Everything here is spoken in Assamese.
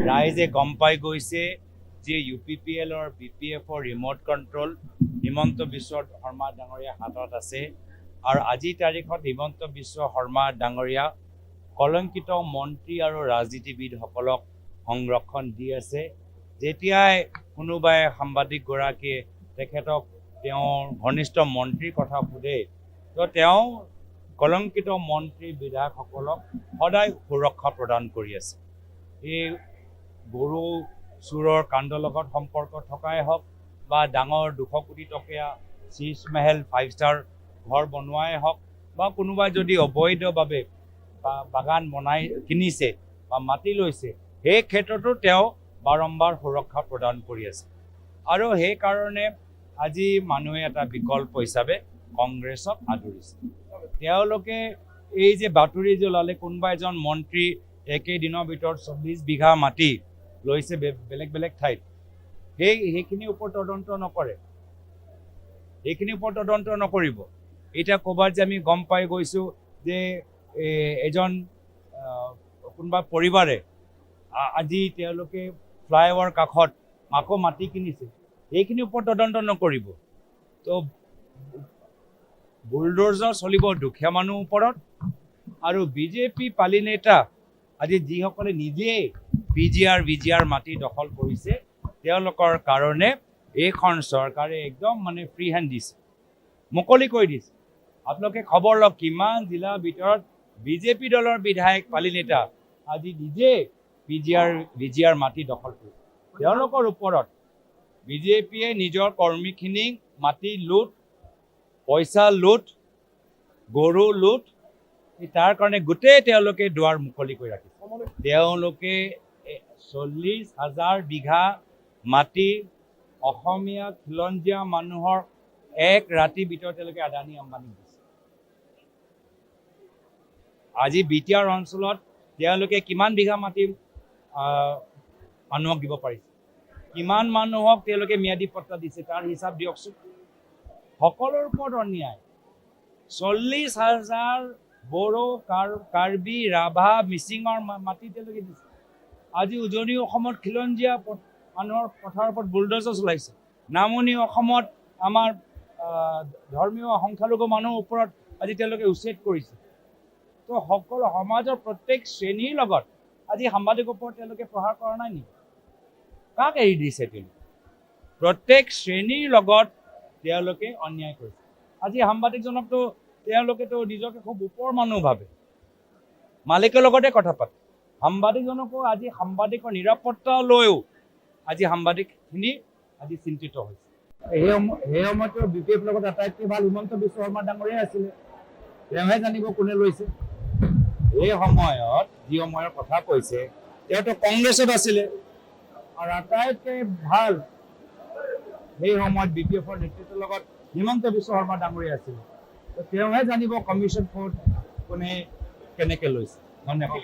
ৰাইজে গম পাই গৈছে যে UPPL BPF remote control Himanta Biswa Sarma ডাঙৰীয়া হাতত আছে আৰু আজি তাৰিখত হিমন্ত বিশ্ব শৰ্মা ডাঙৰীয়া কলংকিত মন্ত্ৰী আৰু ৰাজনীতিবিদসকলক সংৰক্ষণ দি আছে। যেতিয়াই কোনোবাই সাংবাদিক গৰাকীয়ে তেখেতক তেওঁৰ ঘনিষ্ঠ মন্ত্ৰীৰ কথা সোধে তো তেওঁ কলংকিত মন্ত্ৰী বিধায়কসকলক সদায় সুৰক্ষা প্ৰদান কৰি আছে। এই গৰু চোৰৰ কাণ্ডৰ লগত সম্পৰ্ক থকাই হওক বা ডাঙৰ 200 কোটি টকীয়া শীৰ্ষ মহল 5 ষ্টাৰ ঘৰ বনোৱাই হওক বা কোনোবাই যদি অবৈধভাৱে বাগান বনাই কিনিছে বা মাটি লৈছে সেই ক্ষেত্ৰতো তেওঁ বাৰম্বাৰ সুৰক্ষা প্ৰদান কৰি আছে। আৰু সেইকাৰণে আজি মানুহে এটা বিকল্প হিচাপে কংগ্ৰেছক আদৰিছে। তেওঁলোকে এই যে বাতৰি জ্বলালে কোনোবা এজন মন্ত্ৰী একেদিনৰ ভিতৰত 40 বিঘা মাটি লৈছে বেলেগ বেলেগ ঠাইত, সেইখিনিৰ ওপৰত তদন্ত নকৰে, সেইখিনিৰ ওপৰত তদন্ত নকৰিব। এতিয়া ক'ৰবাত যে আমি গম পাই গৈছোঁ যে এজন কোনোবা পৰিবাৰে আজি তেওঁলোকে ফ্লাইঅভাৰ কাষত আকৌ মাটি কিনিছে, এইখিনিৰ ওপৰত তদন্ত নকৰিব। তো বুলডোজাৰ চলিব দুখীয়া মানুহৰ ওপৰত। আৰু বিজেপি পালি নেতা আজি যিসকলে নিজেই PGR মাটি দখল কৰিছে তেওঁলোকৰ কাৰণে এইখন চৰকাৰে একদম মানে ফ্ৰী হেণ্ড দিছে, মুকলি কৰি দিছে। আপোনালোকে খবৰ লওক কিমান জিলাৰ ভিতৰত বিজেপি দলৰ বিধায়ক পালি নেতা আজি নিজে PGR মাটি দখল কৰিছে। তেওঁলোকৰ ওপৰত বিজেপিয়ে নিজৰ কৰ্মীখিনিক মাটি লুট, পইচা লুট, গৰু লুট, তাৰ কাৰণে গোটেই তেওঁলোকে দুৱাৰ মুকলি কৰি ৰাখিছে। তেওঁলোকে 40,000 বিঘা মাটি অসমীয়া খিলঞ্জীয়া মানুহৰ এক ৰাতিৰ ভিতৰত তেওঁলোকে আদানী আম্বানী দিছে। আজি BTR অঞ্চলত তেওঁলোকে কিমান বিঘা মাটি মানুহক দিব পাৰিছে, কিমান মানুহক তেওঁলোকে ম্যাদী পট্টা দিছে তাৰ হিচাপ দিয়কচোন। সকলোৰ ওপৰত অন্যায়। 40,000 বড়ো, কাৰ্বি, ৰাভা, মিচিঙৰ মাটি তেওঁলোকে দিছে। আজি উজনি অসমত খিলঞ্জীয়া মানুহৰ পথাৰৰ ওপৰত বুলডোজাৰ চলাইছে। নামনি অসমত আমাৰ ধৰ্মীয় সংখ্যালঘু মানুহৰ ওপৰত আজি তেওঁলোকে উচ্ছেদ কৰিছে। তো সকলো সমাজৰ প্ৰত্যেক শ্ৰেণীৰ লগত আজি সাংবাদিকৰ ওপৰত তেওঁলোকে প্ৰহাৰ কৰা নাই নেকি? কাক এৰি দিছে তেওঁলোকে? প্ৰত্যেক শ্ৰেণীৰ লগত তেওঁলোকে অন্যায় কৰিছে। আজি সাংবাদিকজনকতো তেওঁলোকেতো নিজকে খুব ওপৰ মানুহ ভাবে, মালিকৰ লগতে কথা পাতে। সাংবাদিকজনকো আজি সাংবাদিকৰ নিৰাপত্তা লৈও আজি সাংবাদিকখিনি আজি চিন্তিত হৈছে। সেই সময়তো BPF লগত আটাইতকৈ ভাল হিমন্ত বিশ্ব শৰ্মা ডাঙৰীয়াই আছিলে, তেওঁহে জানিব কোনে লৈছে। এই সময়ত যি সময়ৰ কথা কৈছে তেওঁতো কংগ্ৰেছত আছিলে আৰু আটাইতকৈ ভাল সেই সময়ত BPF নেতৃত্বৰ লগত হিমন্ত বিশ্ব শৰ্মা ডাঙৰীয়া আছিলে। তেওঁহে জানিব কমিশ্যন ক'ত কোনে কেনেকৈ লৈছে। ধন্যবাদ।